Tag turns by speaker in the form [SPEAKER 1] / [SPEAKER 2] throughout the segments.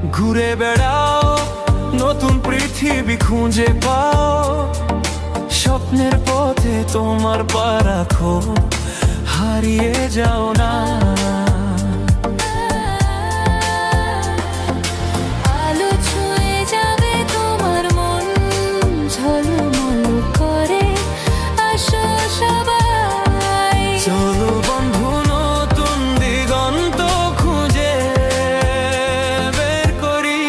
[SPEAKER 1] ঘুরে বেড়াও, নতুন পৃথিবী খুঁজে পাও, স্বপ্নের পথে তোমার পা রাখো, হারিয়ে যাও না।
[SPEAKER 2] আলো ছুঁয়ে যাবে তোমার মন, ঝলমল করে আসো সবাই।
[SPEAKER 1] চলো বন্ধু, নতুন দিগন্ত খুঁজে বের করি।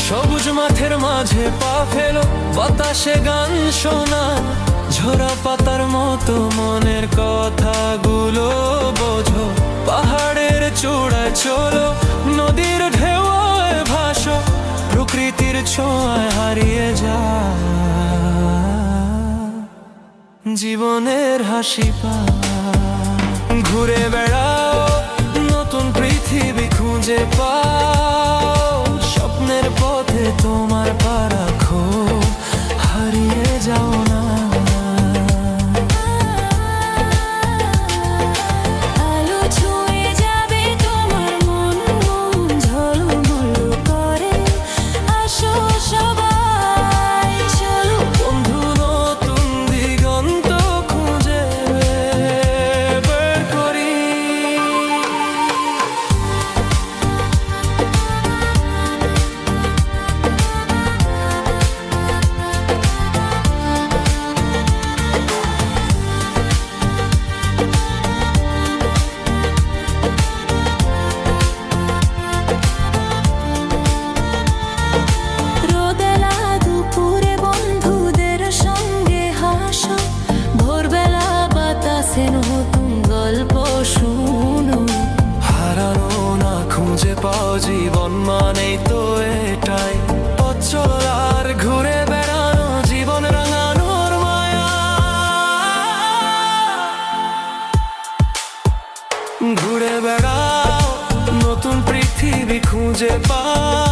[SPEAKER 1] সবুজ মাঠের মাঝে পা ফেলো, বাতাসে গান শোনা, ঝরা পাতার মতো মনের কথাগুলো বোঝো। পাহাড়ের চূড়ায় চলো, নদীর ঢেউয়ে ভাসো, প্রকৃতির ছোঁয়ায় হারিয়ে যা জীবনের হাসি পা। ঘুরে বেড়াও, নতুন পৃথিবী খুঁজে পাও, স্বপ্নের পথে তোমার পা রাখো, হারিয়ে যাও না।
[SPEAKER 2] আলো ছুঁয়ে যাবে তোমার মন, ঝলমল করে আসো সবাই। চলো
[SPEAKER 1] বন্ধু, নতুন দিগন্ত খুঁজে বের করি।
[SPEAKER 2] রোদেলা দুপুরে বন্ধুদের সঙ্গে হাসো, ভোরবেলা বাতাসে নতুন গল্প শুনো।
[SPEAKER 1] হারানো না খুঁজে পাও, জীবন মানেই তো এটাই। পথ চলার ঘুরে বেড়ানো, জীবন রাঙানোর মায়া। ঘুরে বেড়াও, নতুন পৃথিবী খুঁজে পাও,